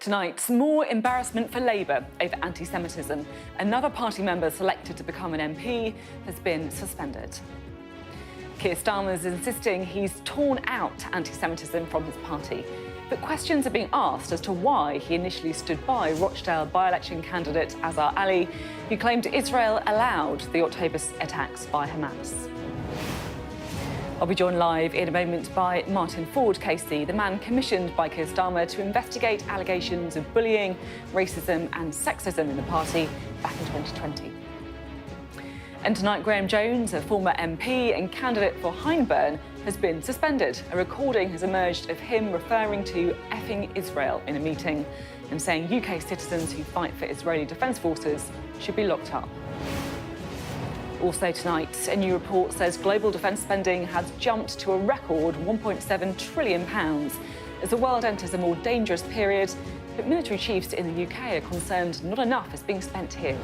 Tonight, more embarrassment for Labour over anti-Semitism. Another party member selected to become an MP has been suspended. Keir Starmer's insisting he's torn out anti-Semitism from his party. But questions are being asked as to why he initially stood by Rochdale by-election candidate Azhar Ali, who claimed Israel allowed the October attacks by Hamas. I'll be joined live in a moment by Martin Forde KC, the man commissioned by Keir Starmer to investigate allegations of bullying, racism and sexism in the party back in 2020. And tonight, Graham Jones, a former MP and candidate for Hyndburn, has been suspended. A recording has emerged of him referring to effing Israel in a meeting and saying UK citizens who fight for Israeli Defence Forces should be locked up. Also tonight, a new report says global defence spending has jumped to a record £1.7 trillion as the world enters a more dangerous period, but military chiefs in the UK are concerned not enough is being spent here.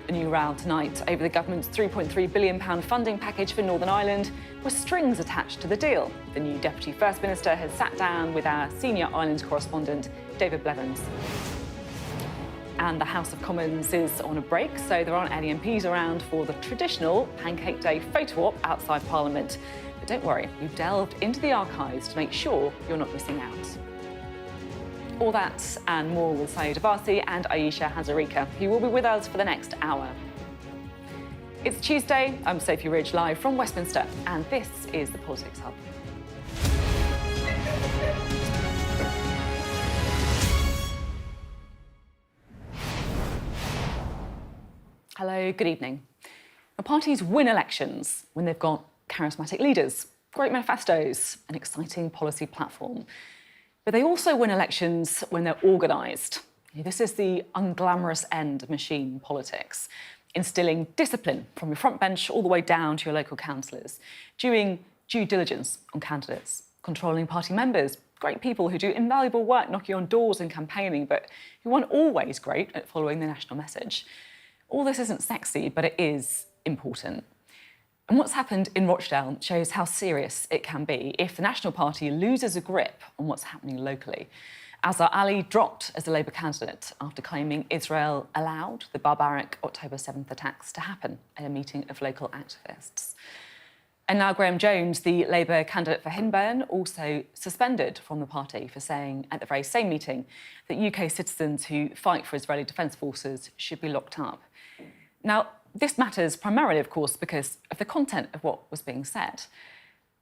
A new row tonight over the government's £3.3 billion funding package for Northern Ireland, with strings attached to the deal. The new Deputy First Minister has sat down with our senior Ireland correspondent, David Blevins. And the House of Commons is on a break, so there aren't any MPs around for the traditional Pancake Day photo op outside Parliament. But don't worry, we've delved into the archives to make sure you're not missing out. All that and more with Sayeeda Warsi and Ayesha Hazarika, who will be with us for the next hour. It's Tuesday, I'm Sophy Ridge live from Westminster, and this is the Politics Hub. Hello, good evening. Now, parties win elections when they've got charismatic leaders, great manifestos, an exciting policy platform. But they also win elections when they're organised. This is the unglamorous end of machine politics, instilling discipline from your front bench all the way down to your local councillors, doing due diligence on candidates, controlling party members, great people who do invaluable work knocking on doors and campaigning, but who aren't always great at following the national message. All this isn't sexy, but it is important. And what's happened in Rochdale shows how serious it can be if the National Party loses a grip on what's happening locally. Azhar Ali dropped as the Labour candidate after claiming Israel allowed the barbaric October 7th attacks to happen at a meeting of local activists. And now Graham Jones, the Labour candidate for Hyndburn, also suspended from the party for saying at the very same meeting that UK citizens who fight for Israeli Defence Forces should be locked up. Now, this matters primarily, of course, because of the content of what was being said.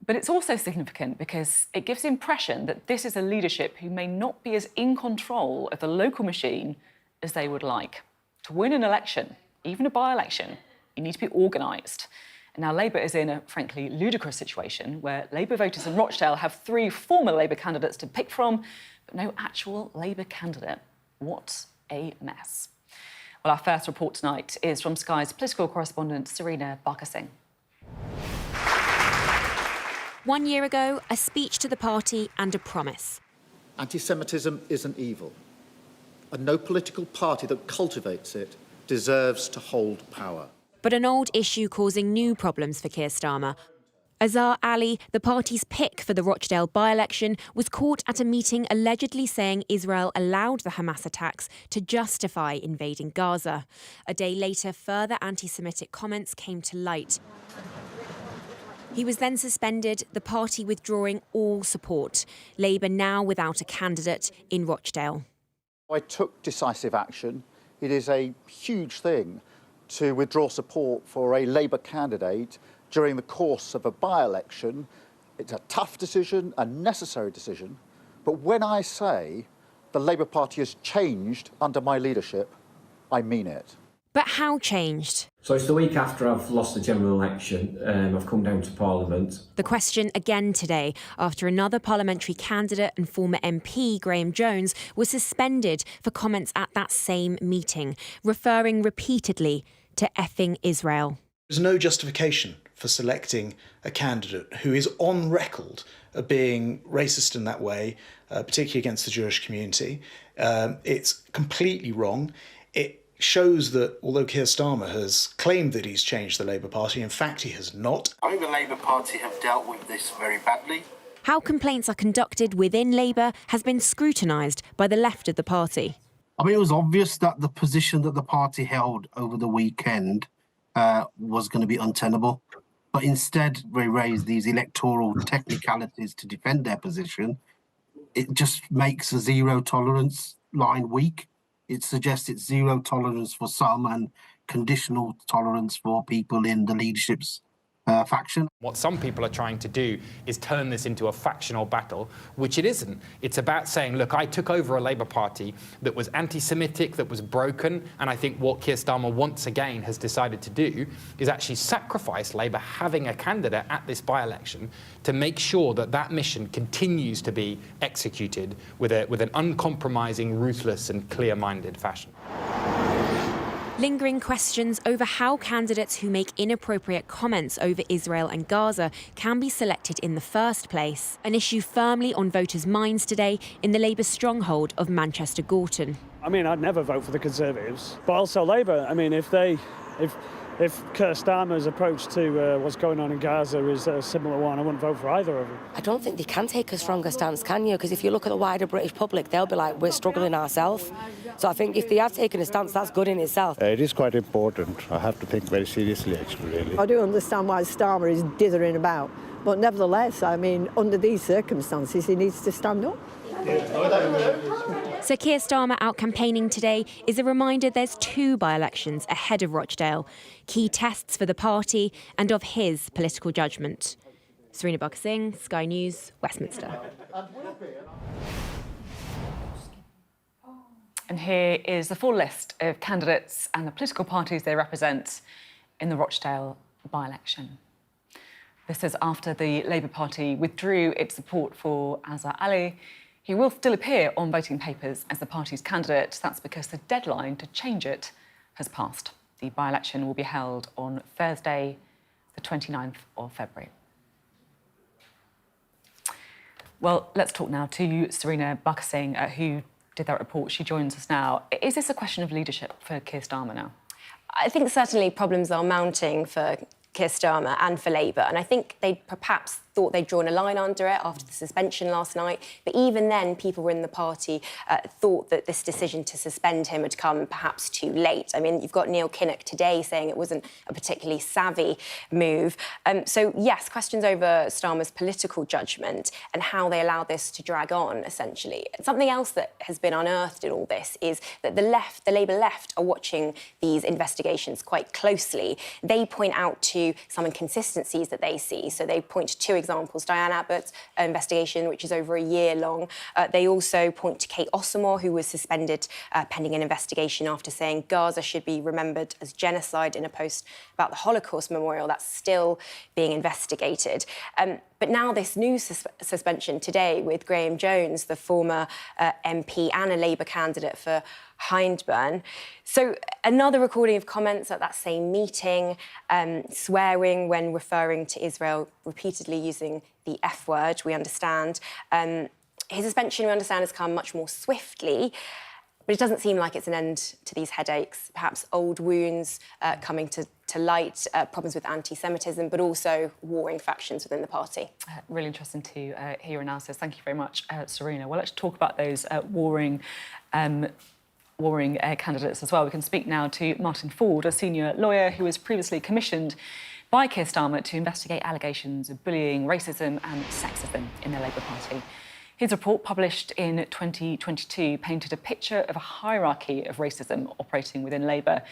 But it's also significant because it gives the impression that this is a leadership who may not be as in control of the local machine as they would like. To win an election, even a by-election, you need to be organised. And now Labour is in a, frankly, ludicrous situation where Labour voters in Rochdale have 3 former Labour candidates to pick from, but no actual Labour candidate. What a mess. Well, our first report tonight is from Sky's political correspondent, Serena Barker-Singh. 1 year ago, a speech to the party and a promise. Anti-Semitism isn't evil, and no political party that cultivates it deserves to hold power. But an old issue causing new problems for Keir Starmer. Azhar Ali, the party's pick for the Rochdale by-election, was caught at a meeting allegedly saying Israel allowed the Hamas attacks to justify invading Gaza. A day later, further anti-Semitic comments came to light. He was then suspended, the party withdrawing all support. Labour now without a candidate in Rochdale. I took decisive action. It is a huge thing to withdraw support for a Labour candidate during the course of a by-election. It's a tough decision, a necessary decision. But when I say the Labour Party has changed under my leadership, I mean it. But how changed? So it's the week after I've lost the general election. I've come down to Parliament. The question again today, after another parliamentary candidate and former MP, Graham Jones, was suspended for comments at that same meeting, referring repeatedly to effing Israel. There's no justification for selecting a candidate who is on record of being racist in that way, particularly against the Jewish community. It's completely wrong. It shows that although Keir Starmer has claimed that he's changed the Labour Party, in fact he has not. I think the Labour Party have dealt with this very badly. How complaints are conducted within Labour has been scrutinised by the left of the party. I mean, it was obvious that the position that the party held over the weekend was going to be untenable. But instead, they raised these electoral technicalities to defend their position. It just makes a zero tolerance line weak. It suggests it's zero tolerance for some and conditional tolerance for people in the leadership's faction. What some people are trying to do is turn this into a factional battle, which it isn't. It's about saying, look, I took over a Labour Party that was anti-Semitic, that was broken, and I think what Keir Starmer once again has decided to do is actually sacrifice Labour having a candidate at this by-election to make sure that that mission continues to be executed with an uncompromising, ruthless and clear-minded fashion. Lingering questions over how candidates who make inappropriate comments over Israel and Gaza can be selected in the first place, an issue firmly on voters' minds today in the Labour stronghold of Manchester Gorton. I mean, I'd never vote for the Conservatives, but also Labour. I mean, if Keir Starmer's approach to what's going on in Gaza is a similar one, I wouldn't vote for either of them. I don't think they can take a stronger stance, can you? Because if you look at the wider British public, they'll be like, we're struggling ourselves. So I think if they have taken a stance, that's good in itself. It is quite important. I have to think very seriously, actually, really. I do understand why Starmer is dithering about, but nevertheless, I mean, under these circumstances, he needs to stand up. So Keir Starmer out campaigning today is a reminder there's 2 by-elections ahead of Rochdale, key tests for the party and of his political judgment. Sarina Bakasing, Sky News, Westminster. And here is the full list of candidates and the political parties they represent in the Rochdale by-election. This is after the Labour Party withdrew its support for Azhar Ali. He will still appear on voting papers as the party's candidate. That's because the deadline to change it has passed. The by-election will be held on Thursday, the 29th of February. Well, let's talk now to Sarina Bakasing, who did that report. She joins us now. Is this a question of leadership for Keir Starmer now? I think certainly problems are mounting for Keir Starmer and for Labour, and I think they perhaps thought they'd drawn a line under it after the suspension last night. But even then, people within the party thought that this decision to suspend him had come perhaps too late. I mean, you've got Neil Kinnock today saying it wasn't a particularly savvy move. So, yes, questions over Starmer's political judgment and how they allowed this to drag on, essentially. Something else that has been unearthed in all this is that the Labour left are watching these investigations quite closely. They point out to some inconsistencies that they see. So they point to 2 examples. Diane Abbott's investigation, which is over a year long. They also point to Kate Ossamore, who was suspended pending an investigation after saying Gaza should be remembered as genocide in a post about the Holocaust memorial. That's still being investigated. But now this new suspension today with Graham Jones, the former MP and a Labour candidate for Hyndburn. So another recording of comments at that same meeting, swearing when referring to Israel, repeatedly using the F word, we understand. His suspension, we understand, has come much more swiftly, but it doesn't seem like it's an end to these headaches. Perhaps old wounds coming to light, problems with anti-Semitism, but also warring factions within the party. Really interesting to hear your analysis. Thank you very much, Sarina. Well, let's talk about those warring candidates as well. We can speak now to Martin Forde, a senior lawyer who was previously commissioned by Keir Starmer to investigate allegations of bullying, racism and sexism in the Labour Party. His report, published in 2022, painted a picture of a hierarchy of racism operating within Labour,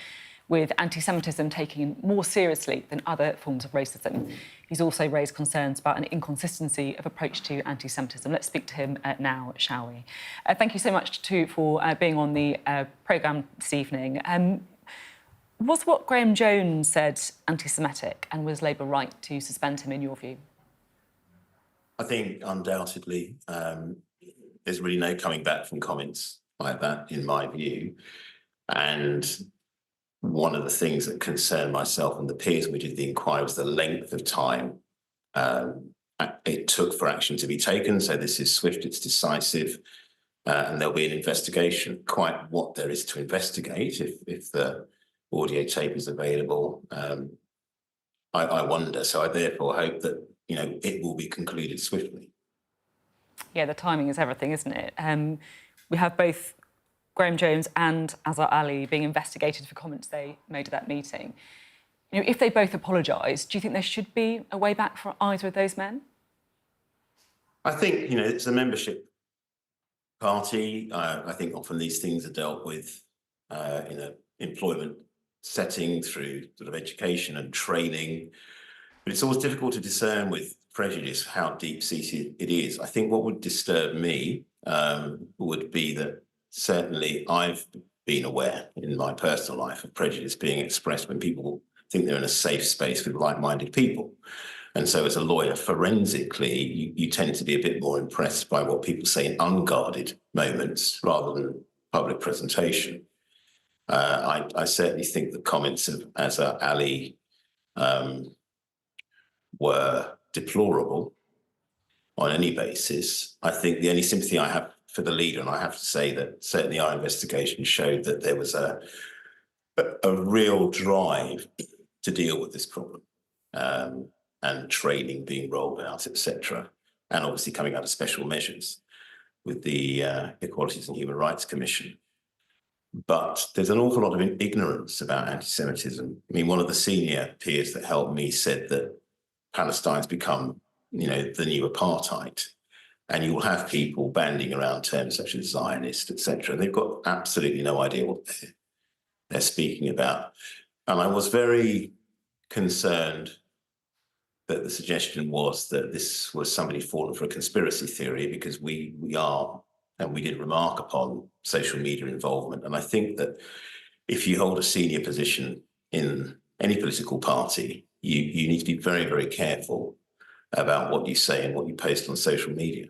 with anti-Semitism taken more seriously than other forms of racism. He's also raised concerns about an inconsistency of approach to anti-Semitism. Let's speak to him now, shall we? Thank you so much for being on the programme this evening. Was what Graham Jones said anti-Semitic, and was Labour right to suspend him, in your view? I think undoubtedly there's really no coming back from comments like that, in my view. And one of the things that concerned myself and the peers when we did the inquiry was the length of time it took for action to be taken. So this is swift, it's decisive, and there'll be an investigation. Quite what there is to investigate, if the audio tape is available, I wonder. So I therefore hope that it will be concluded swiftly. Yeah, the timing is everything, isn't it? We have both Graham Jones and Azhar Ali being investigated for comments they made at that meeting. You know, if they both apologise, do you think there should be a way back for either of those men? I think, you know, it's a membership party. I think often these things are dealt with in an employment setting through sort of education and training. But it's always difficult to discern with prejudice how deep-seated it is. I think what would disturb me would be that certainly I've been aware in my personal life of prejudice being expressed when people think they're in a safe space with like-minded people. And so as a lawyer, forensically, you tend to be a bit more impressed by what people say in unguarded moments rather than public presentation. I certainly think the comments of Azhar Ali were deplorable on any basis. I think the only sympathy I have for the leader, and I have to say that certainly our investigation showed that there was a real drive to deal with this problem, and training being rolled out, etc., and obviously coming out of special measures with the Equalities and Human Rights Commission. But there's an awful lot of ignorance about anti-Semitism. I mean, one of the senior peers that helped me said that Palestine's become, you know, the new apartheid, and you'll have people banding around terms such as Zionist, etc. They've got absolutely no idea what they're speaking about. And I was very concerned that the suggestion was that this was somebody fallen for a conspiracy theory, because we are, and we did remark upon social media involvement. And I think that if you hold a senior position in any political party, you need to be very, very careful about what you say and what you post on social media.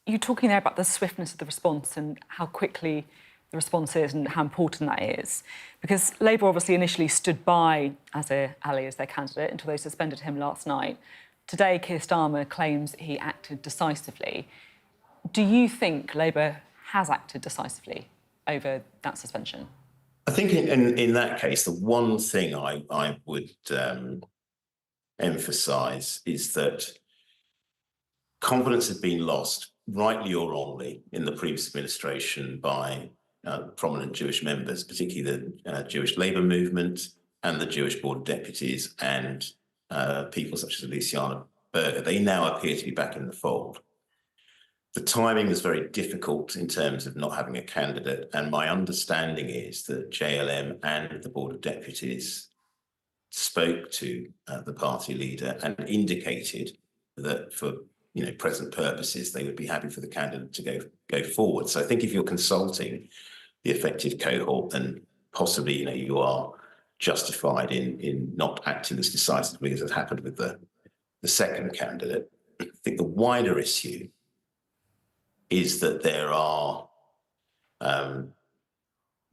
You're talking there about the swiftness of the response and how quickly the response is and how important that is. Because Labour obviously initially stood by Azhar Ali as their candidate until they suspended him last night. Today, Keir Starmer claims he acted decisively. Do you think Labour has acted decisively over that suspension? I think in that case, the one thing I would emphasise is that confidence had been lost, rightly or wrongly, in the previous administration by prominent Jewish members, particularly the Jewish Labour movement and the Jewish Board of Deputies, and people such as Luciana Berger. They now appear to be back in the fold. The timing is very difficult in terms of not having a candidate, and my understanding is that JLM and the Board of Deputies spoke to the party leader and indicated that for present purposes they would be happy for the candidate to go forward. So I think if you're consulting the effective cohort, then possibly you are justified in not acting as decisively as has happened with the second candidate. I think the wider issue is that there are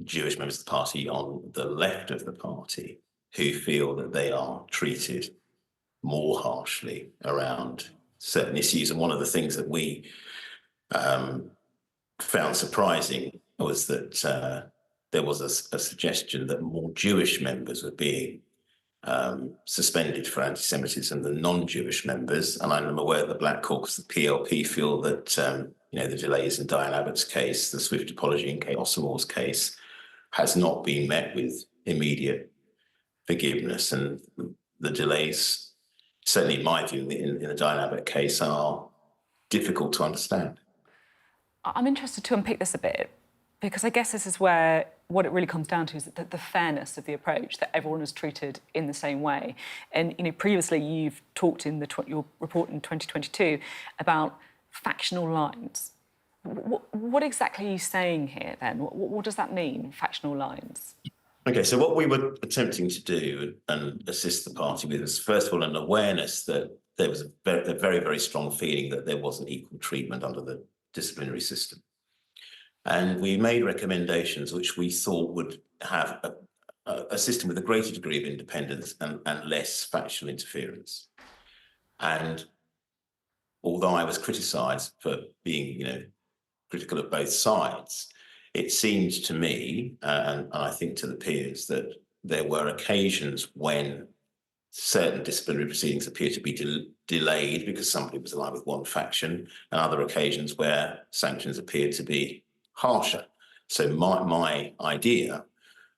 Jewish members of the party on the left of the party who feel that they are treated more harshly around certain issues. And one of the things that we found surprising was that there was a suggestion that more Jewish members were being suspended for anti-Semitism than non-Jewish members. And I'm aware that the Black Caucus, the PLP, feel that the delays in Diane Abbott's case, the swift apology in Kate Osimore's case, has not been met with immediate forgiveness. And the delays, certainly in my view, in the Diane Abbott case, are difficult to understand. I'm interested to unpick this a bit, because I guess this is where what it really comes down to is the fairness of the approach, that everyone is treated in the same way. And previously you've talked in your report in 2022 about factional lines. What exactly are you saying here then? What does that mean, factional lines? Okay, so what we were attempting to do and assist the party with is, first of all, an awareness that there was a very, very strong feeling that there wasn't equal treatment under the disciplinary system. And we made recommendations which we thought would have a system with a greater degree of independence and less factional interference. And although I was criticised for being, critical of both sides, it seemed to me, and I think to the peers, that there were occasions when certain disciplinary proceedings appear to be delayed because somebody was aligned with one faction, and other occasions where sanctions appeared to be harsher. So my idea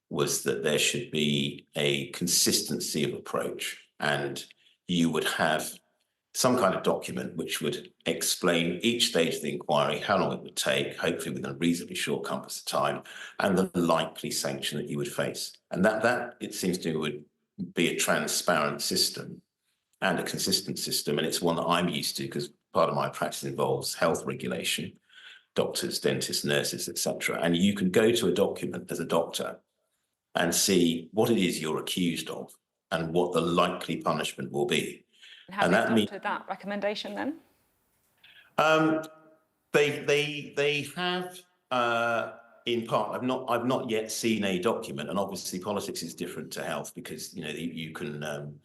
was that there should be a consistency of approach, and you would have some kind of document which would explain each stage of the inquiry, how long it would take, hopefully within a reasonably short compass of time, and the likely sanction that you would face. And that it seems to me, would be a transparent system and a consistent system. And it's one that I'm used to because part of my practice involves health regulation, doctors, dentists, nurses, etc. And you can go to a document as a doctor and see what it is you're accused of and what the likely punishment will be. Have they adopted that recommendation then? They have in part. I've not yet seen a document, and obviously politics is different to health because you can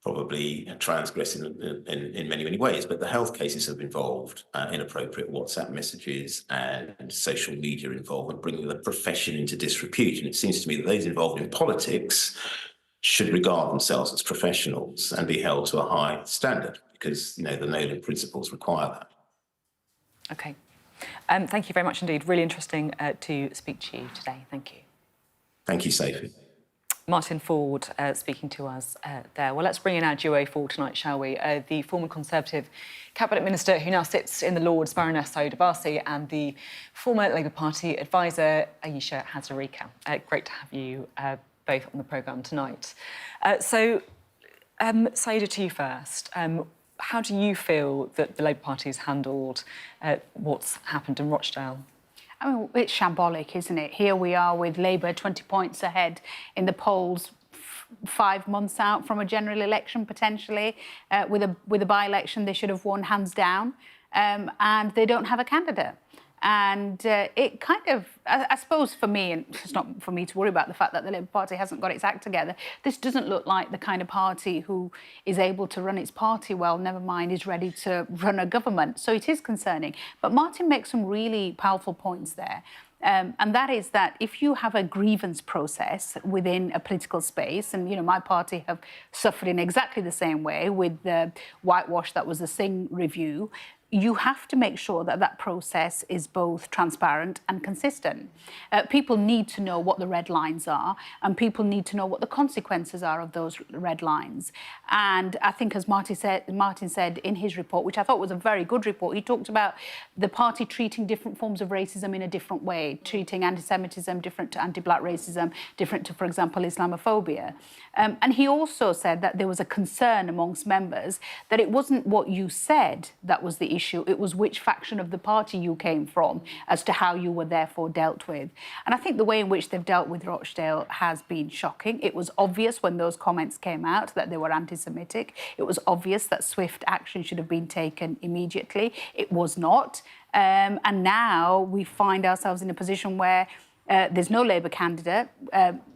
probably transgress in many ways. But the health cases have involved inappropriate WhatsApp messages and social media involvement, bringing the profession into disrepute. And it seems to me that those involved in politics should regard themselves as professionals and be held to a high standard because, the Nolan principles require that. OK. Thank you very much indeed. Really interesting to speak to you today. Thank you. Thank you, Sophie. Martin Forde speaking to us there. Well, let's bring in our duo for tonight, shall we? The former Conservative Cabinet Minister who now sits in the Lords, Baroness Sayeeda Warsi, and the former Labour Party advisor, Ayesha Hazarika. Great to have you both on the programme tonight. Sayeeda, to you first. How do you feel that the Labour Party has handled what's happened in Rochdale? I mean, it's shambolic, isn't it? Here we are with Labour 20 points ahead in the polls, 5 months out from a general election, potentially. With a by-election, they should have won hands down, and they don't have a candidate. And it kind of, I suppose for me, and it's not for me to worry about the fact that the Labour Party hasn't got its act together, this doesn't look like the kind of party who is able to run its party well, never mind is ready to run a government. So it is concerning. But Martin makes some really powerful points there. And that is that if you have a grievance process within a political space, and, my party have suffered in exactly the same way with the whitewash that was the Singh review, you have to make sure that that process is both transparent and consistent. People need to know what the red lines are, and people need to know what the consequences are of those red lines. And I think, as Martin said in his report, which I thought was a very good report, he talked about the party treating different forms of racism in a different way, treating anti-Semitism different to anti-black racism, different to, for example, Islamophobia. And he also said that there was a concern amongst members that it wasn't what you said that was the issue, it was which faction of the party you came from as to how you were therefore dealt with. And I think the way in which they've dealt with Rochdale has been shocking. It was obvious when those comments came out that they were anti-Semitic. It was obvious that swift action should have been taken immediately. It was not. And now we find ourselves in a position where there's no Labour candidate.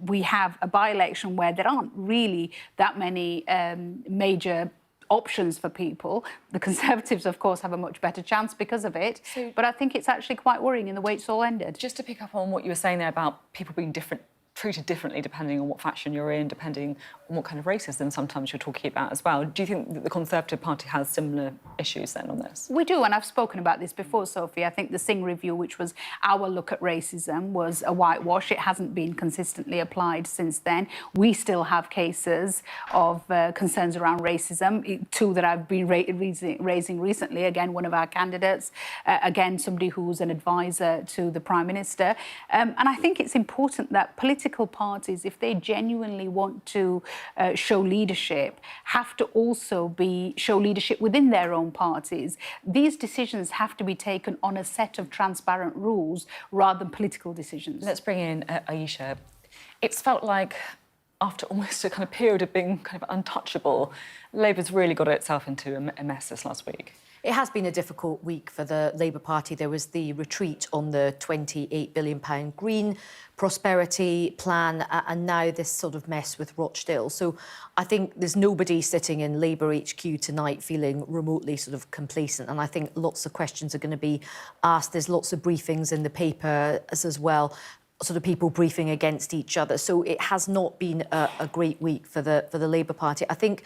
We have a by-election where there aren't really that many major options for people. The Conservatives, of course, have a much better chance because of it. But I think it's actually quite worrying in the way it's all ended. Just to pick up on what you were saying there about people being treated differently depending on what faction you're in, depending on what kind of racism sometimes you're talking about as well. Do you think that the Conservative Party has similar issues then on this? We do, and I've spoken about this before, Sophie. I think the Singh review, which was our look at racism, was a whitewash. It hasn't been consistently applied since then. We still have cases of concerns around racism, two that I've been raising recently. Again, one of our candidates, again, somebody who's an advisor to the Prime Minister. And I think it's important that political parties, if they genuinely want to show leadership, have to also show leadership within their own parties. These decisions have to be taken on a set of transparent rules rather than political decisions. Let's bring in Ayesha. It's felt like after almost a kind of period of being kind of untouchable, Labour's really got itself into a mess this last week. It has been a difficult week for the Labour Party. There was the retreat on the £28 billion green prosperity plan, and now this sort of mess with Rochdale. So I think there's nobody sitting in Labour HQ tonight feeling remotely sort of complacent, and I think lots of questions are going to be asked. There's lots of briefings in the paper as well, sort of people briefing against each other. So it has not been a great week for the Labour Party. I think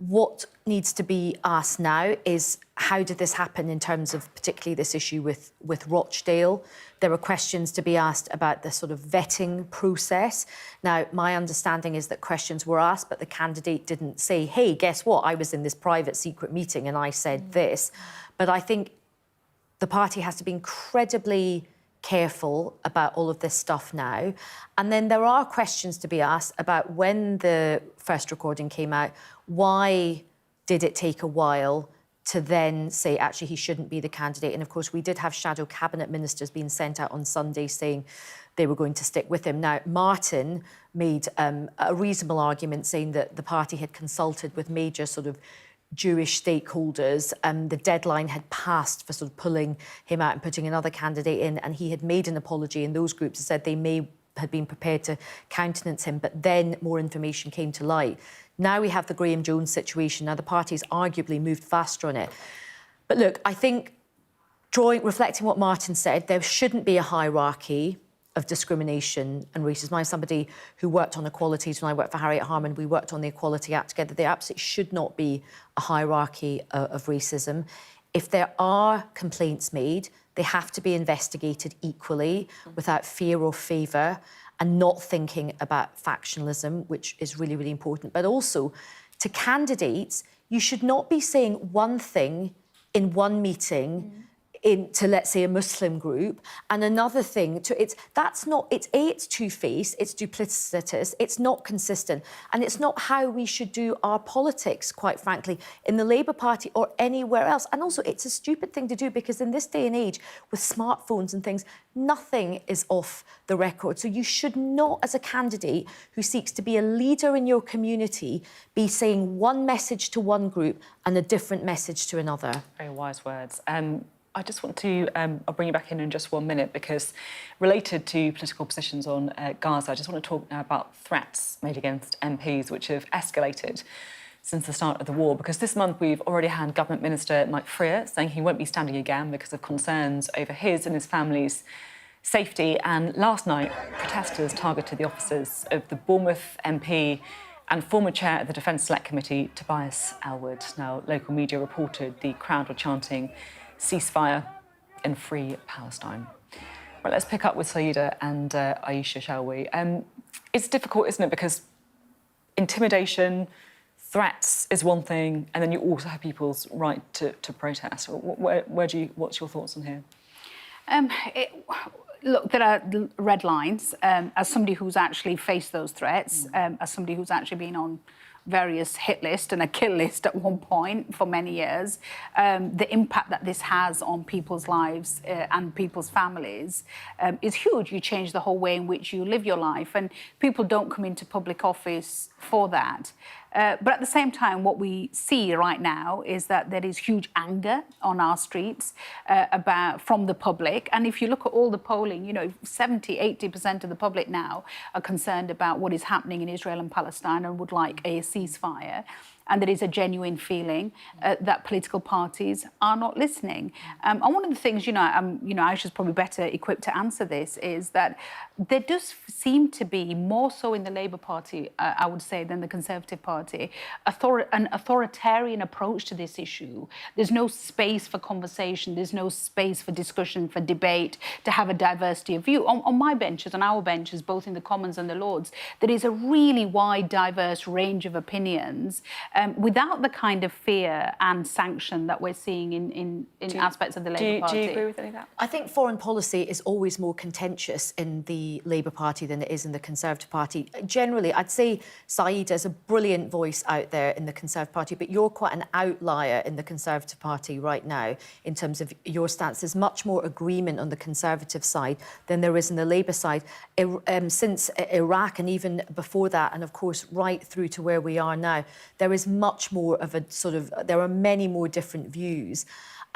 What needs to be asked now is how did this happen in terms of particularly this issue with Rochdale? There are questions to be asked about the sort of vetting process. Now, my understanding is that questions were asked, but the candidate didn't say, hey, guess what? I was in this private secret meeting and I said this. But I think the party has to be incredibly careful about all of this stuff now. And then there are questions to be asked about when the first recording came out, why did it take a while to then say, actually, he shouldn't be the candidate? And of course, we did have shadow cabinet ministers being sent out on Sunday saying they were going to stick with him. Now, Martin made a reasonable argument saying that the party had consulted with major sort of Jewish stakeholders. The deadline had passed for sort of pulling him out and putting another candidate in, and he had made an apology, and those groups said they may have been prepared to countenance him, but then more information came to light. Now we have the Graham Jones situation. Now the party's arguably moved faster on it. But look, I think reflecting what Martin said, there shouldn't be a hierarchy of discrimination and racism. I'm somebody who worked on equalities when I worked for Harriet Harman. We worked on the Equality Act together. There absolutely should not be a hierarchy of racism. If there are complaints made, they have to be investigated equally without fear or favour and not thinking about factionalism, which is really, really important. But also, to candidates, you should not be saying one thing in one meeting to, let's say, a Muslim group, and another thing to it's two-faced, it's duplicitous, it's not consistent, and it's not how we should do our politics, quite frankly, in the Labour Party or anywhere else. And also, it's a stupid thing to do because in this day and age, with smartphones and things, nothing is off the record. So you should not, as a candidate who seeks to be a leader in your community, be saying one message to one group and a different message to another. Very wise words. I just want to, I'll bring you back in just 1 minute, because related to political positions on Gaza, I just want to talk now about threats made against MPs, which have escalated since the start of the war, because this month we've already had Government Minister Mike Freer saying he won't be standing again because of concerns over his and his family's safety. And last night, protesters targeted the offices of the Bournemouth MP and former chair of the Defence Select Committee, Tobias Elwood. Now, local media reported the crowd were chanting ceasefire and free Palestine. Right, let's pick up with Sayeeda and Ayesha, shall we? It's difficult, isn't it? Because intimidation, threats is one thing, and then you also have people's right to protest. What's your thoughts on here? Look, there are red lines. As somebody who's actually faced those threats, as somebody who's actually been on various hit list and a kill list at one point for many years, the impact that this has on people's lives and people's families is huge. You change the whole way in which you live your life, and people don't come into public office for that. But at the same time, what we see right now is that there is huge anger on our streets from the public. And if you look at all the polling, 70–80% of the public now are concerned about what is happening in Israel and Palestine and would like a ceasefire. And there is a genuine feeling that political parties are not listening. And one of the things, Aisha's probably better equipped to answer this, is that there does seem to be, more so in the Labour Party, I would say, than the Conservative Party, an authoritarian approach to this issue. There's no space for conversation, there's no space for discussion, for debate, to have a diversity of view. On my benches, on our benches, both in the Commons and the Lords, there is a really wide, diverse range of opinions, without the kind of fear and sanction that we're seeing in aspects of the Labour Party. Do you agree with any of that? I think foreign policy is always more contentious in the Labour Party than it is in the Conservative Party. Generally, I'd say Sayeeda's a brilliant voice out there in the Conservative Party, but you're quite an outlier in the Conservative Party right now in terms of your stance. There's much more agreement on the Conservative side than there is in the Labour side. Since Iraq and even before that, and of course right through to where we are now, there is much more of a there are many more different views.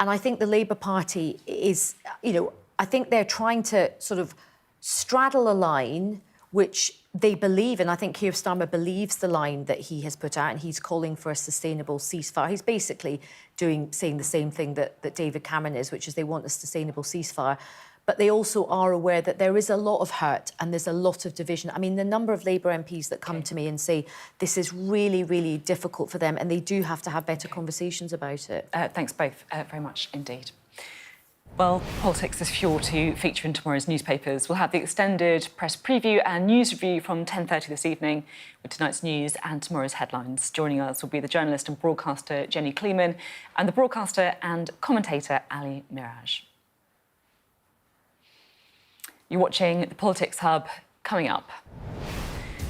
And I think the Labour Party is, I think they're trying to sort of straddle a line which they believe, and I think Keir Starmer believes the line that he has put out, and he's calling for a sustainable ceasefire. He's basically saying the same thing that David Cameron is, which is they want a sustainable ceasefire. But they also are aware that there is a lot of hurt and there's a lot of division. I mean, the number of Labour MPs that come to me and say this is really, really difficult for them, and they do have to have better conversations about it. Thanks both very much indeed. Well, politics is sure to feature in tomorrow's newspapers. We'll have the extended press preview and news review from 10:30 this evening with tonight's news and tomorrow's headlines. Joining us will be the journalist and broadcaster Jenny Kleeman and the broadcaster and commentator Ali Miraj. You're watching the Politics Hub. Coming up.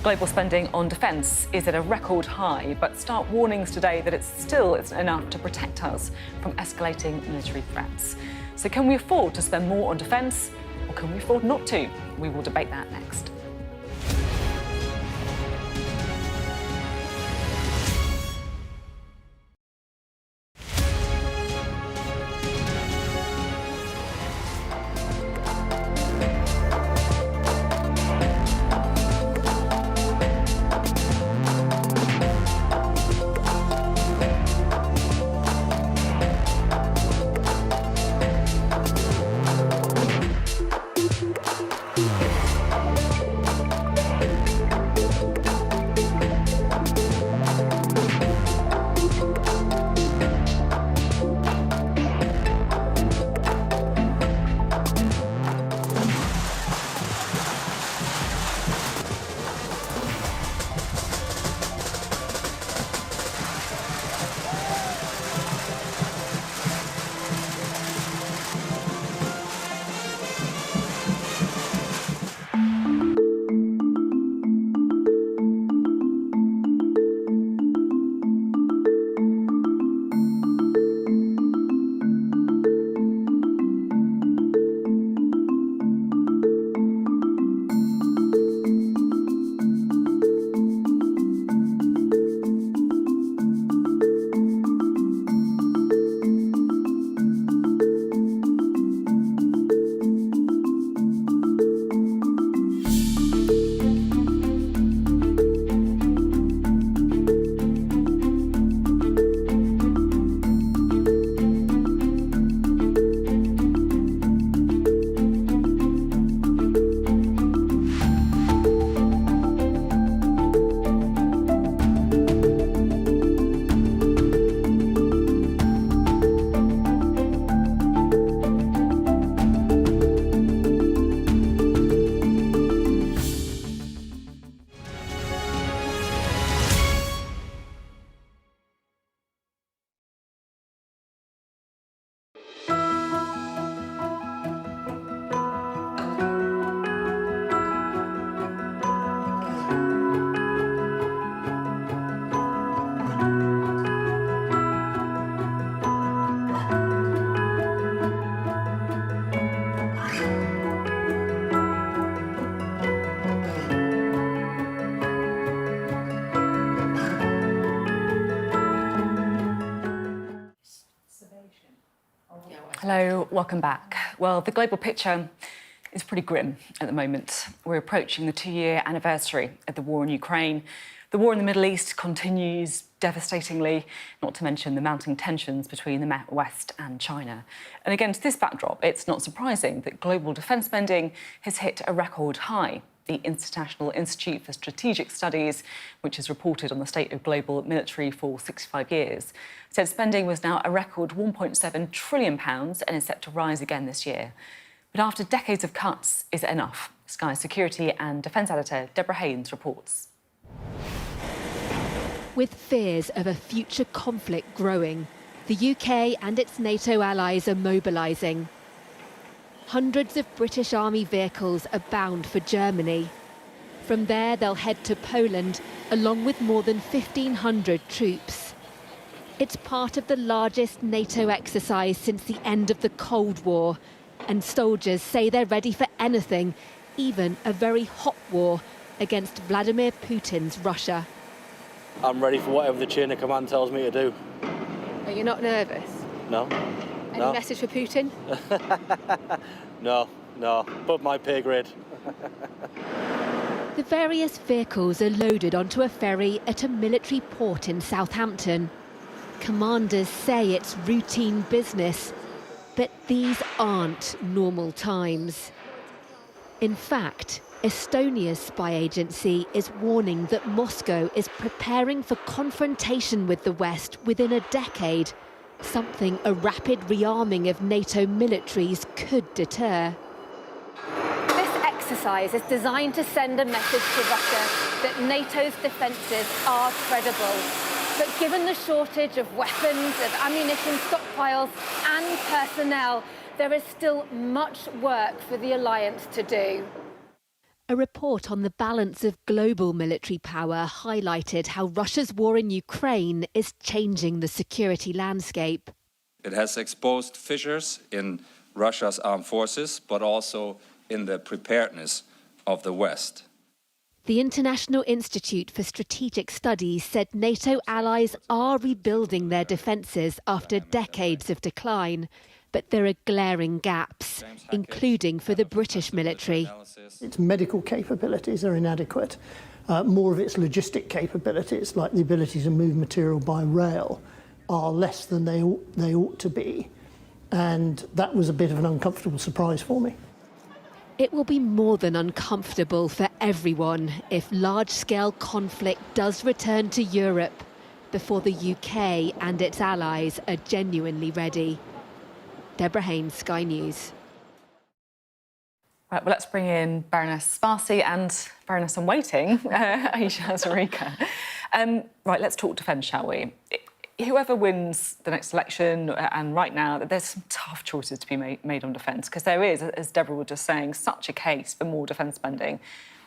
Global spending on defence is at a record high, but stark warnings today that it still isn't enough to protect us from escalating military threats. So can we afford to spend more on defence, or can we afford not to? We will debate that next. Hello, welcome back. Well, the global picture is pretty grim at the moment. We're approaching the 2-year anniversary of the war in Ukraine. The war in the Middle East continues devastatingly, not to mention the mounting tensions between the West and China. And against this backdrop, it's not surprising that global defence spending has hit a record high. The International Institute for Strategic Studies, which has reported on the state of global military for 65 years, said spending was now a record £1.7 trillion and is set to rise again this year. But after decades of cuts, is it enough? Sky security and defence editor Deborah Haynes reports. With fears of a future conflict growing, the UK and its NATO allies are mobilising. Hundreds of British Army vehicles are bound for Germany. From there, they'll head to Poland, along with more than 1,500 troops. It's part of the largest NATO exercise since the end of the Cold War, and soldiers say they're ready for anything, even a very hot war against Vladimir Putin's Russia. I'm ready for whatever the chain of command tells me to do. Are you not nervous? No. Any message for Putin? No, No, above my pay grade. The various vehicles are loaded onto a ferry at a military port in Southampton. Commanders say it's routine business, but these aren't normal times. In fact, Estonia's spy agency is warning that Moscow is preparing for confrontation with the West within a decade, something a rapid rearming of NATO militaries could deter. This exercise is designed to send a message to Russia that NATO's defences are credible. But given the shortage of weapons, of ammunition stockpiles and personnel, there is still much work for the alliance to do. A report on the balance of global military power highlighted how Russia's war in Ukraine is changing the security landscape. It has exposed fissures in Russia's armed forces, but also in the preparedness of the West. The International Institute for Strategic Studies said NATO allies are rebuilding their defences after decades of decline. But there are glaring gaps, including for the British military. Its medical capabilities are inadequate. More of its logistic capabilities, like the ability to move material by rail, are less than they ought to be. And that was a bit of an uncomfortable surprise for me. It will be more than uncomfortable for everyone if large-scale conflict does return to Europe before the UK and its allies are genuinely ready. Deborah Haynes, Sky News. Right, well, let's bring in Baroness Warsi and Baroness-in-Waiting, Ayesha Hazarika. Right, let's talk defence, shall we? Whoever wins the next election, and right now, there's some tough choices to be made on defence, because there is, as Deborah was just saying, such a case for more defence spending.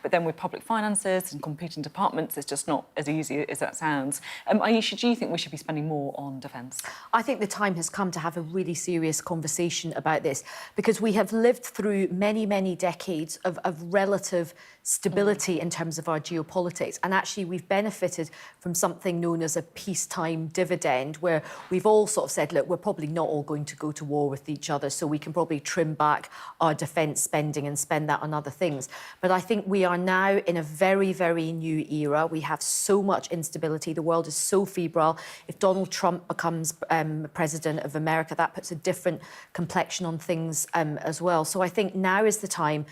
But then with public finances and competing departments, it's just not as easy as that sounds. Ayesha, do you think we should be spending more on defence? I think the time has come to have a really serious conversation about this, because we have lived through many, many decades of relative stability in terms of our geopolitics. And actually, we've benefited from something known as a peacetime dividend, where we've all sort of said, look, we're probably not all going to go to war with each other, so we can probably trim back our defence spending and spend that on other things. But I think we are now in a very, very new era. We have so much instability. The world is so febrile. If Donald Trump becomes president of America, that puts a different complexion on things as well. So I think now is the time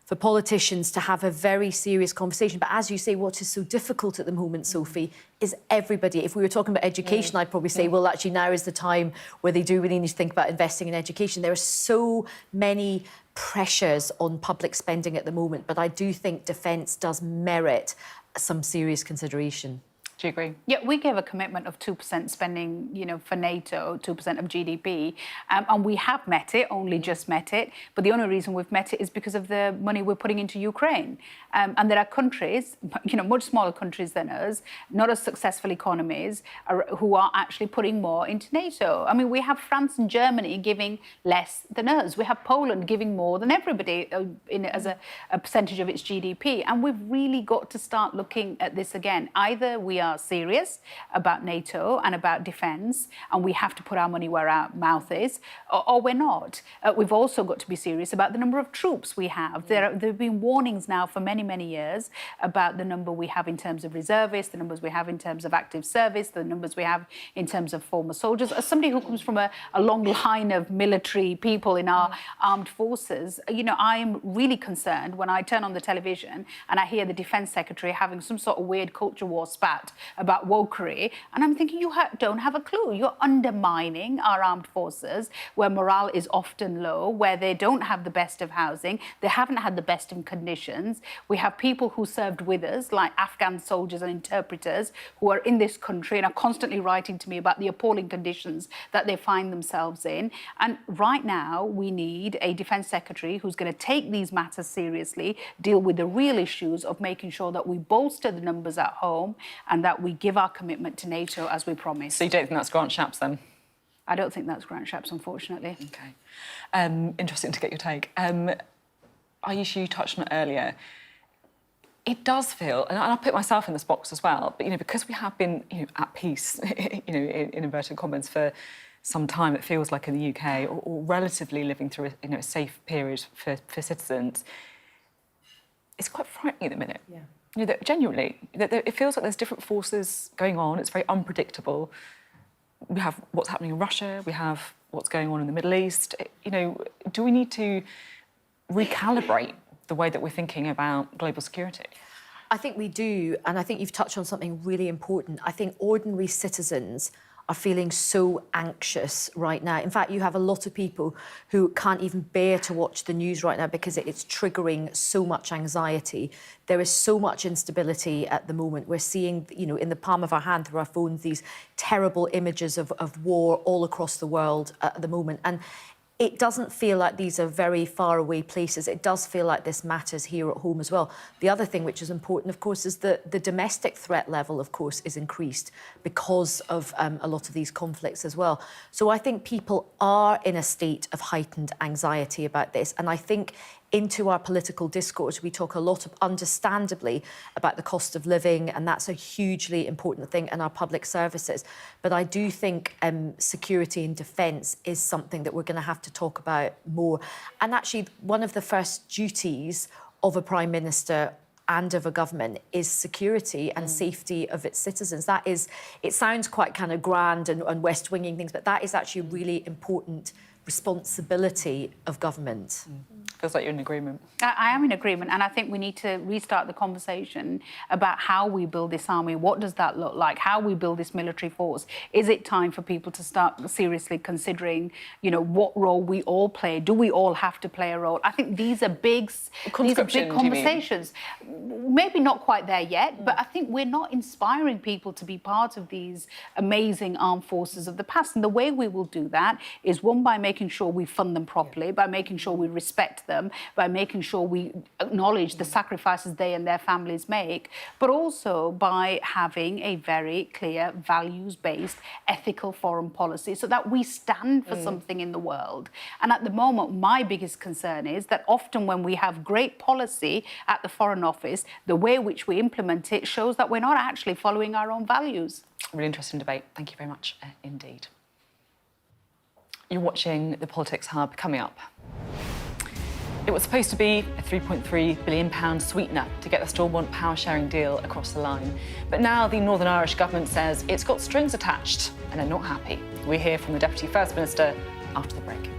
for politicians to have a very serious conversation. But as you say, what is so difficult at the moment, Sophie, is everybody. If we were talking about education, I'd probably say, well, actually, now is the time where they do really need to think about investing in education. There are so many pressures on public spending at the moment, but I do think defence does merit some serious consideration. Do you agree? Yeah, we gave a commitment of 2% spending, for NATO, 2% of GDP, and we have met it, only just met it. But the only reason we've met it is because of the money we're putting into Ukraine. And there are countries, much smaller countries than us, not as successful economies, who are actually putting more into NATO. I mean, we have France and Germany giving less than us. We have Poland giving more than everybody as a percentage of its GDP. And we've really got to start looking at this again. Either we are serious about NATO and about defence, and we have to put our money where our mouth is, or we're not. We've also got to be serious about the number of troops we have. There have been warnings now for many, many years about the number we have in terms of reservists, the numbers we have in terms of active service, the numbers we have in terms of former soldiers. As somebody who comes from a long line of military people in our armed forces, I am really concerned when I turn on the television and I hear the Defence Secretary having some sort of weird culture war spat about wokery, and I'm thinking, you don't have a clue. You're undermining our armed forces, where morale is often low, where they don't have the best of housing, they haven't had the best of conditions. We have people who served with us, like Afghan soldiers and interpreters, who are in this country and are constantly writing to me about the appalling conditions that they find themselves in. And right now, we need a Defence Secretary who's going to take these matters seriously, deal with the real issues of making sure that we bolster the numbers at home and that we give our commitment to NATO as we promised. So you don't think that's Grant Shapps then? I don't think that's Grant Shapps, unfortunately. OK. Interesting to get your take. Ayesha, you touched on it earlier. It does feel, and I'll put myself in this box as well, but, because we have been, at peace, in inverted commas, for some time, it feels like in the UK, or relatively living through a safe period for citizens, it's quite frightening at the minute. Yeah. That genuinely, it feels like there's different forces going on. It's very unpredictable. We have what's happening in Russia. We have what's going on in the Middle East. Do we need to recalibrate the way that we're thinking about global security? I think we do, and I think you've touched on something really important. I think ordinary citizens are feeling so anxious right now. In fact, you have a lot of people who can't even bear to watch the news right now because it's triggering so much anxiety. There is so much instability at the moment. We're seeing, in the palm of our hand through our phones, these terrible images of war all across the world at the moment. And it doesn't feel like these are very far away places. It does feel like this matters here at home as well. The other thing which is important, of course, is that the domestic threat level, of course, is increased because of a lot of these conflicts as well. So I think people are in a state of heightened anxiety about this. And I think into our political discourse, we talk a lot, understandably, about the cost of living, and that's a hugely important thing in our public services. But I do think security and defence is something that we're going to have to talk about more. And actually, one of the first duties of a Prime Minister and of a government is security and safety of its citizens. That is, it sounds quite kind of grand and west-winging things, but that is actually a really important responsibility of government. Feels like you're in agreement. I am in agreement, and I think we need to restart the conversation about how we build this army. What does that look like? How we build this military force? Is it time for people to start seriously considering, what role we all play? Do we all have to play a role? I think these are big conversations. Maybe not quite there yet, but I think we're not inspiring people to be part of these amazing armed forces of the past. And the way we will do that is, one, by making sure we fund them properly, by making sure we respect them, by making sure we acknowledge the sacrifices they and their families make, but also by having a very clear values-based ethical foreign policy so that we stand for something in the world. And at the moment, my biggest concern is that often when we have great policy at the Foreign Office, the way in which we implement it shows that we're not actually following our own values. Really interesting debate. Thank you very much indeed. You're watching the Politics Hub. Coming up, it was supposed to be a £3.3 billion sweetener to get the Stormont power-sharing deal across the line. But now the Northern Irish government says it's got strings attached and they're not happy. We'll hear from the Deputy First Minister after the break.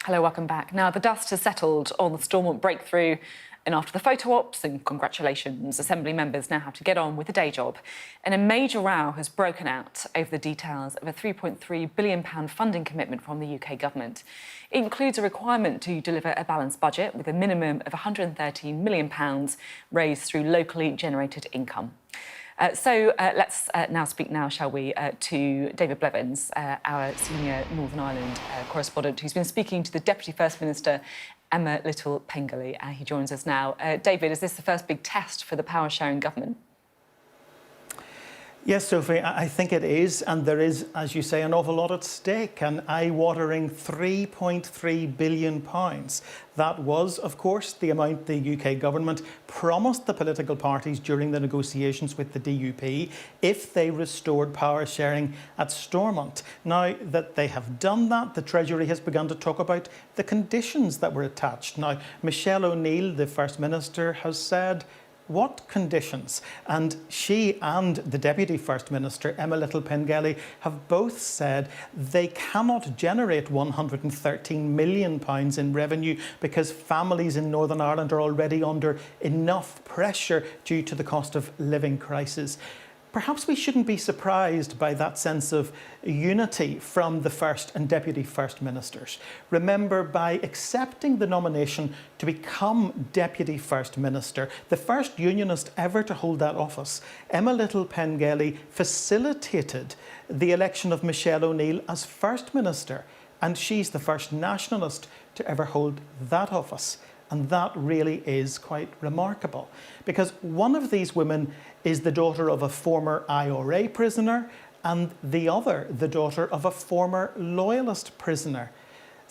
Hello, welcome back. Now, the dust has settled on the Stormont breakthrough, and after the photo ops and congratulations, Assembly members now have to get on with the day job. And a major row has broken out over the details of a £3.3 billion funding commitment from the UK government. It includes a requirement to deliver a balanced budget with a minimum of £113 million raised through locally generated income. Let's now speak shall we, to David Blevins, our senior Northern Ireland correspondent, who's been speaking to the Deputy First Minister, Emma Little-Pengelly. He joins us now. David, is this the first big test for the power-sharing government? Yes, Sophie, I think it is, and there is, as you say, an awful lot at stake, an eye-watering £3.3 billion. That was, of course, the amount the UK government promised the political parties during the negotiations with the DUP if they restored power sharing at Stormont. Now that they have done that, the Treasury has begun to talk about the conditions that were attached. Now, Michelle O'Neill, the First Minister, has said, what conditions? And she and the Deputy First Minister, Emma Little-Pengelly, have both said they cannot generate £113 million in revenue because families in Northern Ireland are already under enough pressure due to the cost of living crisis. Perhaps we shouldn't be surprised by that sense of unity from the First and Deputy First Ministers. Remember, by accepting the nomination to become Deputy First Minister, the first unionist ever to hold that office, Emma Little-Pengelly facilitated the election of Michelle O'Neill as First Minister, and she's the first nationalist to ever hold that office. And that really is quite remarkable, because one of these women is the daughter of a former IRA prisoner and the other the daughter of a former Loyalist prisoner.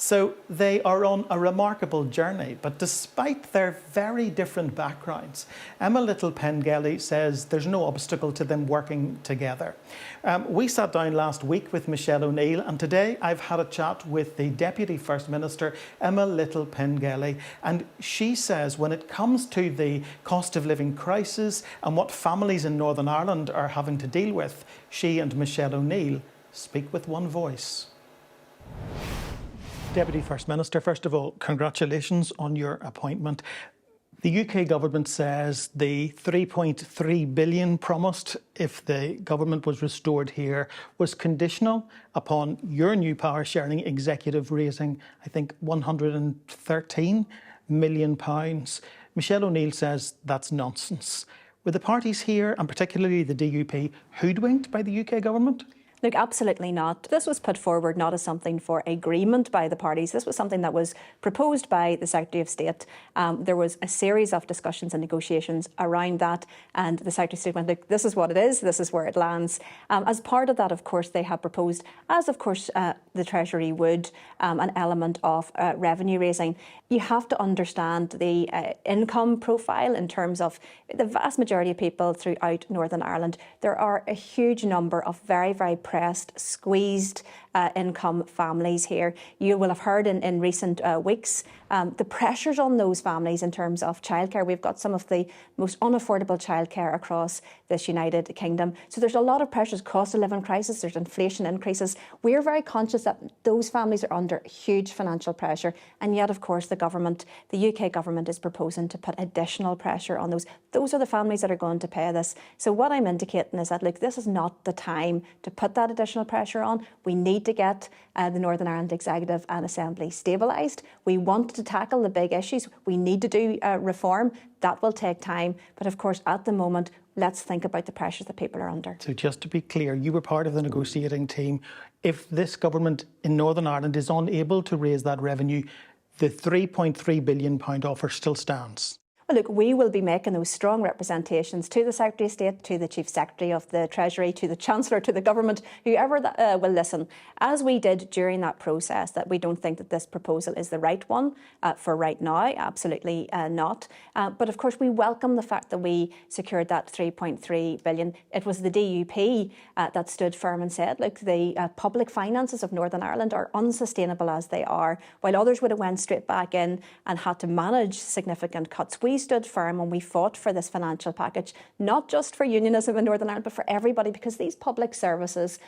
So they are on a remarkable journey, but despite their very different backgrounds, Emma Little-Pengelly says there's no obstacle to them working together. We sat down last week with Michelle O'Neill, and today I've had a chat with the Deputy First Minister, Emma Little-Pengelly, and she says when it comes to the cost of living crisis and what families in Northern Ireland are having to deal with, she and Michelle O'Neill speak with one voice. Deputy First Minister, first of all, congratulations on your appointment. The UK government says the £3.3 billion promised if the government was restored here was conditional upon your new power sharing executive raising, I think, £113 million. Michelle O'Neill says that's nonsense. Were the parties here, and particularly the DUP, hoodwinked by the UK government? Look, absolutely not. This was put forward not as something for agreement by the parties. This was something that was proposed by the Secretary of State. There was a series of discussions and negotiations around that, and the Secretary of State went, look, this is what it is, this is where it lands. As part of that, of course, they have proposed, as of course the Treasury would, an element of revenue raising. You have to understand the income profile in terms of the vast majority of people throughout Northern Ireland. There are a huge number of very, very pressed, squeezed income families here. You will have heard in recent weeks the pressures on those families in terms of childcare. We've got some of the most unaffordable childcare across this United Kingdom. So there's a lot of pressures, cost of living crisis, there's inflation increases. We're very conscious that those families are under huge financial pressure, and yet, of course, the UK government is proposing to put additional pressure on those. Those are the families that are going to pay this. So what I'm indicating is that, look, this is not the time to put that additional pressure on. We need to get the Northern Ireland Executive and Assembly stabilised. We want to tackle the big issues. We need to do reform. That will take time. But of course, at the moment, let's think about the pressures that people are under. So just to be clear, you were part of the negotiating team. If this government in Northern Ireland is unable to raise that revenue, the £3.3 billion offer still stands. Well, look, we will be making those strong representations to the Secretary of State, to the Chief Secretary of the Treasury, to the Chancellor, to the government, whoever will listen, as we did during that process, that we don't think that this proposal is the right one for right now. Absolutely not. But of course, we welcome the fact that we secured that £3.3 billion. It was the DUP that stood firm and said, look, the public finances of Northern Ireland are unsustainable as they are. While others would have went straight back in and had to manage significant cuts, we stood firm and we fought for this financial package, not just for unionism in Northern Ireland, but for everybody, because these public services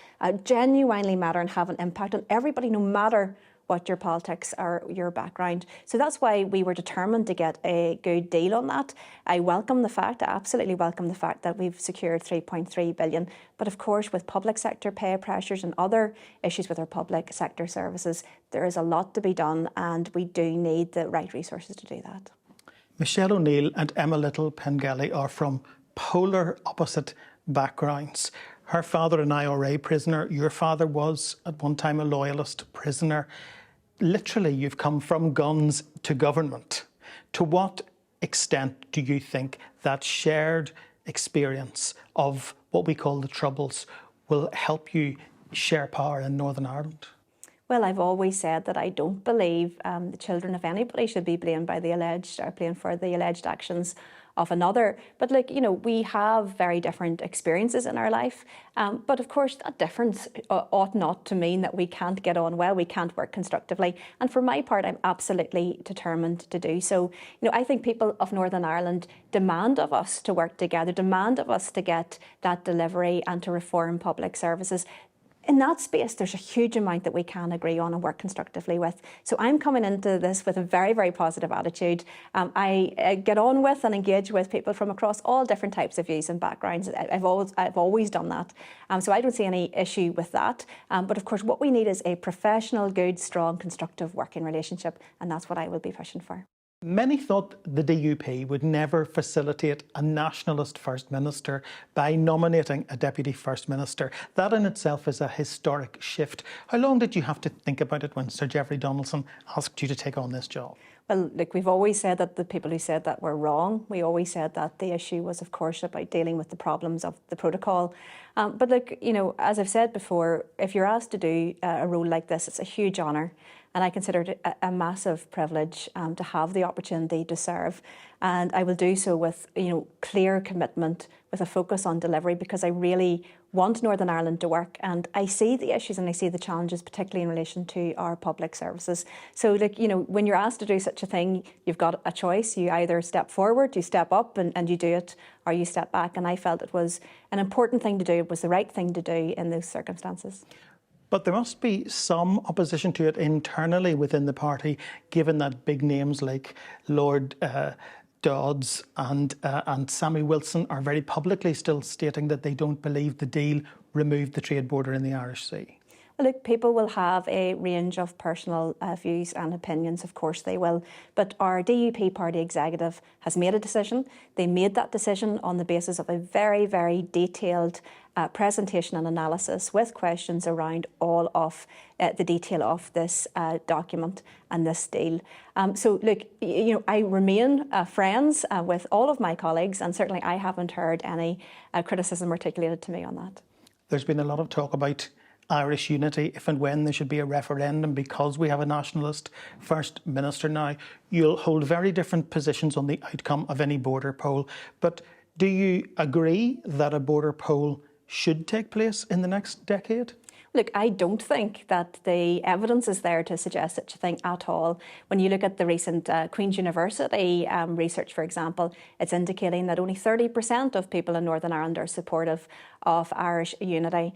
genuinely matter and have an impact on everybody, no matter what your politics or your background. So that's why we were determined to get a good deal on that. I absolutely welcome the fact that we've secured 3.3 billion. But of course, with public sector pay pressures and other issues with our public sector services, there is a lot to be done, and we do need the right resources to do that. Michelle O'Neill and Emma Little-Pengelly are from polar opposite backgrounds. Her father an IRA prisoner, your father was at one time a loyalist prisoner. Literally, you've come from guns to government. To what extent do you think that shared experience of what we call the Troubles will help you share power in Northern Ireland? Well, I've always said that I don't believe the children of anybody should be blamed for the alleged actions of another. But look, we have very different experiences in our life. But of course, that difference ought not to mean that we can't get on well, we can't work constructively. And for my part, I'm absolutely determined to do so. I think people of Northern Ireland demand of us to work together, demand of us to get that delivery and to reform public services. In that space, there's a huge amount that we can agree on and work constructively with. So I'm coming into this with a very, very positive attitude. I get on with and engage with people from across all different types of views and backgrounds. I've always done that. So I don't see any issue with that. But of course, what we need is a professional, good, strong, constructive working relationship. And that's what I will be pushing for. Many thought the DUP would never facilitate a nationalist First Minister by nominating a Deputy First Minister. That in itself is a historic shift. How long did you have to think about it when Sir Geoffrey Donaldson asked you to take on this job? Well, look, we've always said that the people who said that were wrong. We always said that the issue was, of course, about dealing with the problems of the protocol. But look, as I've said before, if you're asked to do a role like this, it's a huge honour. And I consider it a massive privilege to have the opportunity to serve. And I will do so with, clear commitment, with a focus on delivery, because I really want Northern Ireland to work. And I see the issues and I see the challenges, particularly in relation to our public services. So, when you're asked to do such a thing, you've got a choice. You either step forward, you step up and you do it, or you step back. And I felt it was an important thing to do. It was the right thing to do in those circumstances. But there must be some opposition to it internally within the party, given that big names like Lord Dodds and Sammy Wilson are very publicly still stating that they don't believe the deal removed the trade border in the Irish Sea. Look, people will have a range of personal views and opinions, of course they will. But our DUP party executive has made a decision. They made that decision on the basis of a very, very detailed presentation and analysis with questions around all of the detail of this document and this deal. So, look, I remain friends with all of my colleagues, and certainly I haven't heard any criticism articulated to me on that. There's been a lot of talk about Irish unity, if and when there should be a referendum, because we have a nationalist First Minister now. You'll hold very different positions on the outcome of any border poll. But do you agree that a border poll should take place in the next decade? Look, I don't think that the evidence is there to suggest such a thing at all. When you look at the recent Queen's University research, for example, it's indicating that only 30% of people in Northern Ireland are supportive of Irish unity.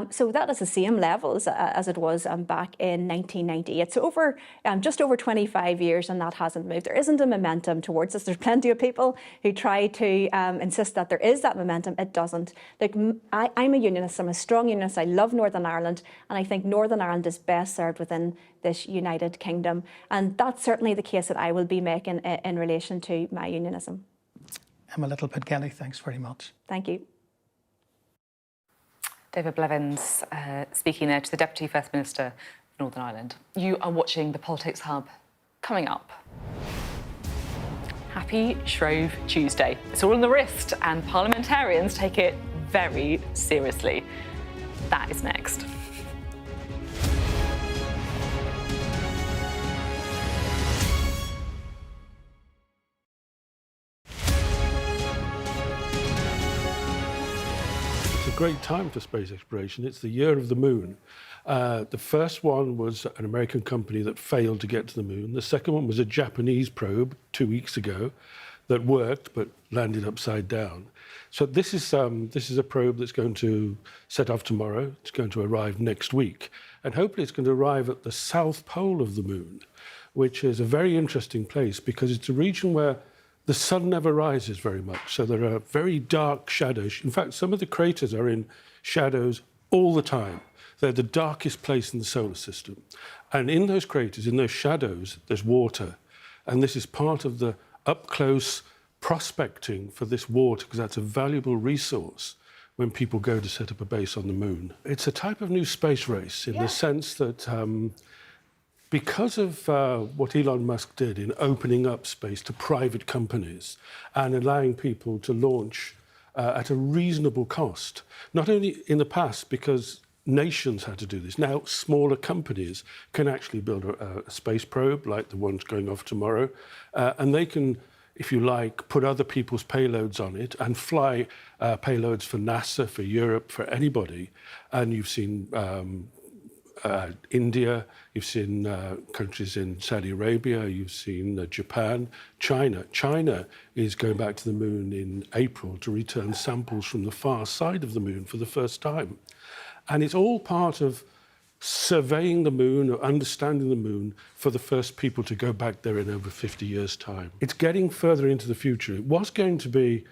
So that is the same levels as it was back in 1998. So just over 25 years, and that hasn't moved. There isn't a momentum towards this. There's plenty of people who try to insist that there is that momentum. It doesn't. Like, I'm a unionist. I'm a strong unionist. I love Northern Ireland, and I think Northern Ireland is best served within this United Kingdom. And that's certainly the case that I will be making in relation to my unionism. Emma Little-Pengelly, thanks very much. Thank you. David Blevins speaking there to the Deputy First Minister of Northern Ireland. You are watching the Politics Hub. Coming up, Happy Shrove Tuesday. It's all on the wrist, and parliamentarians take it very seriously. That is next. Great time for space exploration. It's the year of the moon. The first one was an American company that failed to get to the moon. The second one was a Japanese probe 2 weeks ago that worked but landed upside down. So this is a probe that's going to set off tomorrow. It's going to arrive next week. And hopefully it's going to arrive at the south pole of the moon, which is a very interesting place because it's a region where the sun never rises very much. So there are very dark shadows. In fact, some of the craters are in shadows all the time. They're the darkest place in the solar system. And in those craters, in those shadows, there's water. And this is part of the up-close prospecting for this water, because that's a valuable resource when people go to set up a base on the moon. It's a type of new space race in the sense that because of what Elon Musk did in opening up space to private companies and allowing people to launch at a reasonable cost, not only in the past because nations had to do this, now smaller companies can actually build a space probe like the ones going off tomorrow, and they can, if you like, put other people's payloads on it and fly payloads for NASA, for Europe, for anybody. And you've seen India, you've seen countries in Saudi Arabia, you've seen Japan, China. China is going back to the moon in April to return samples from the far side of the moon for the first time. And it's all part of surveying the moon or understanding the moon for the first people to go back there in over 50 years' time. It's getting further into the future. It was going to be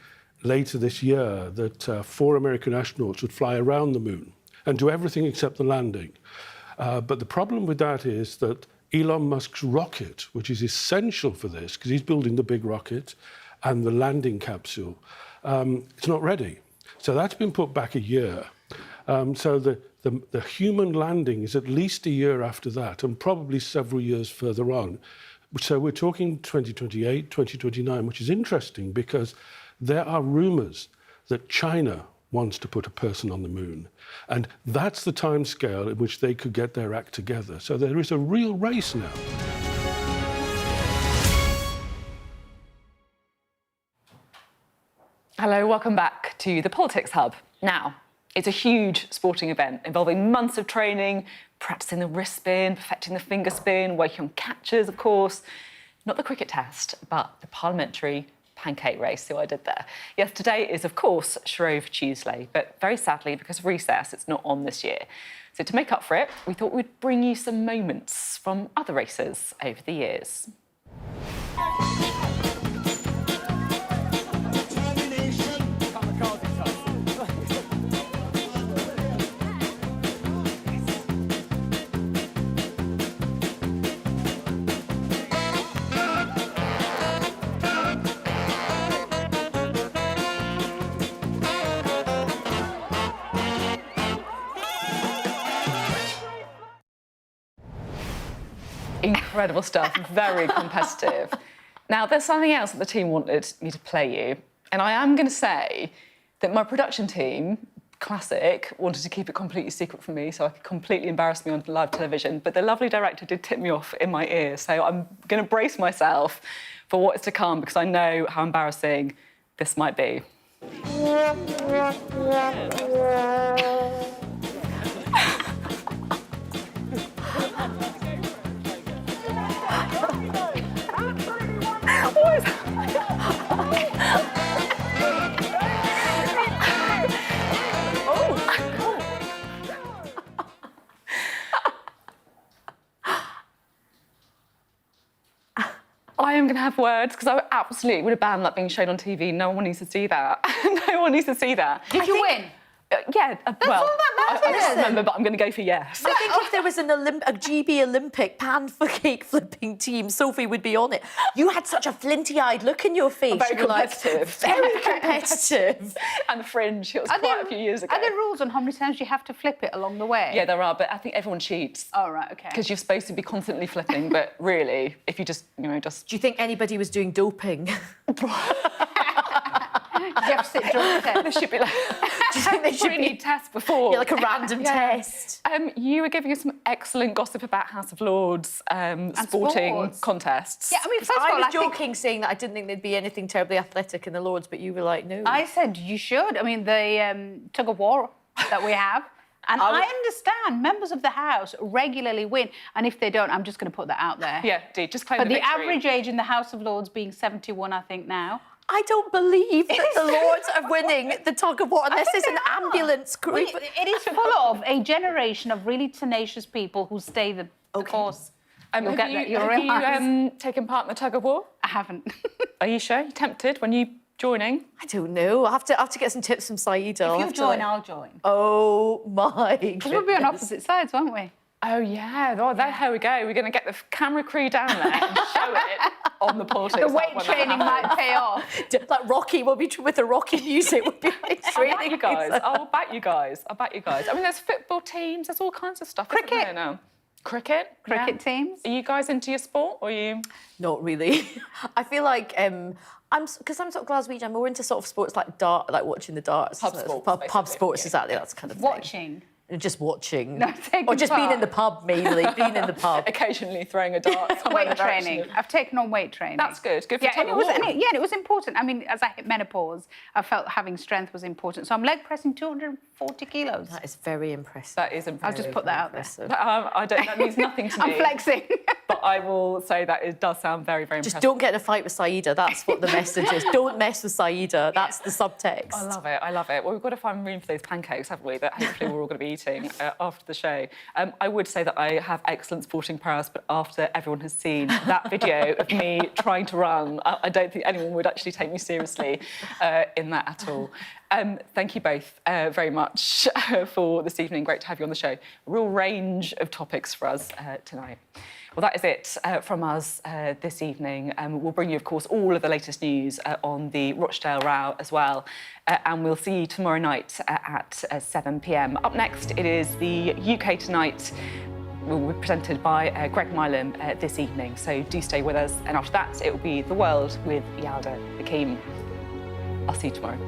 later this year that 4 American astronauts would fly around the moon and do everything except the landing. But the problem with that is that Elon Musk's rocket, which is essential for this, because he's building the big rocket and the landing capsule, it's not ready. So that's been put back a year. So the human landing is at least a year after that, and probably several years further on. So we're talking 2028, 2029, which is interesting because there are rumours that China wants to put a person on the moon. And that's the timescale in which they could get their act together. So there is a real race now. Hello, welcome back to the Politics Hub. Now, it's a huge sporting event involving months of training, practicing the wrist spin, perfecting the finger spin, working on catches, of course. Not the cricket test, but the parliamentary pancake race, see what I did there. Yes, today is, of course, Shrove Tuesday, but very sadly, because of recess, it's not on this year. So to make up for it, we thought we'd bring you some moments from other races over the years. Incredible stuff, very competitive. Now, there's something else that the team wanted me to play you, and I am going to say that my production team, classic, wanted to keep it completely secret from me so I could completely embarrass me on live television, but the lovely director did tip me off in my ear, so I'm going to brace myself for what is to come because I know how embarrassing this might be. What is that? I am going to have words because I absolutely would have banned that being shown on TV. No one needs to see that. No one needs to see that. Did you win? Yeah, well, all that I matters. don't remember, but I'm going to go for yes. I think if there was a GB Olympic pan-cake flipping team, Sophie would be on it. You had such a flinty-eyed look in your face. Very competitive. Very competitive. And the fringe, it was quite a few years ago. Are there rules on how many times you have to flip it along the way? Yeah, there are, but I think everyone cheats. Oh, right, OK. Because you're supposed to be constantly flipping, but really, if you just, just... Do you think anybody was doing doping? You have to sit drunk test. There should be like... Do you think they should be tests before? Yeah, like a random test. You were giving us some excellent gossip about House of Lords sporting contests. Yeah, I mean, first of all, I was joking, saying that I didn't think there'd be anything terribly athletic in the Lords, but you were like, no. I said you should. I mean, the tug of war that we have. And I understand members of the House regularly win. And if they don't, I'm just going to put that out there. Yeah, just claim but the the victory. average age in the House of Lords being 71, I think, now. I don't believe that the Lords are winning the tug of war, and this is an ambulance crew. It is full of a generation of really tenacious people who stay the course. Have you taken part in the tug of war? I haven't. Are you sure? You tempted when you joining? I don't know. I have to get some tips from Sayeeda. If you join, I'll join. Oh my goodness. We'll be on opposite sides, won't we? Oh yeah. Oh, there we go. We're going to get the camera crew down there and show it on the politics. The weight training might pay off. Like Rocky will be with the Rocky music. Will be like training you guys. I'll back you guys. I mean, there's football teams. There's all kinds of stuff. Cricket now. Cricket teams. Are you guys into your sport, or are you? Not really. I feel like because I'm sort of Glaswegian. I'm more into sort of sports like watching the darts. Pub sports. Pub sports, exactly. That's kind of thing. Watching. Just watching. No, or just being in the pub, mainly. Being in the pub. Occasionally throwing a dart. Weight training. I've taken on weight training. That's good. Good for and it was important. I mean, as I hit menopause, I felt having strength was important. So I'm leg pressing 240 kilos. That is very impressive. That is impressive. I'll just put that out there. That means nothing to me. I'm flexing. But I will say that it does sound very, very impressive. Just don't get in a fight with Sayeeda. That's what the message is. Don't mess with Sayeeda. That's the subtext. I love it. Well, we've got to find room for those pancakes, haven't we, that hopefully we're all going to be eating after the show. I would say that I have excellent sporting prowess, but after everyone has seen that video of me trying to run, I don't think anyone would actually take me seriously in that at all. Thank you both very much for this evening. Great to have you on the show. A real range of topics for us tonight. Well, that is it from us this evening. We'll bring you, of course, all of the latest news on the Rochdale row as well. And we'll see you tomorrow night at 7 p.m. Up next, it is the UK Tonight. Will be presented by Greg Milam this evening. So do stay with us. And after that, it will be The World with Yalda Hakim. I'll see you tomorrow.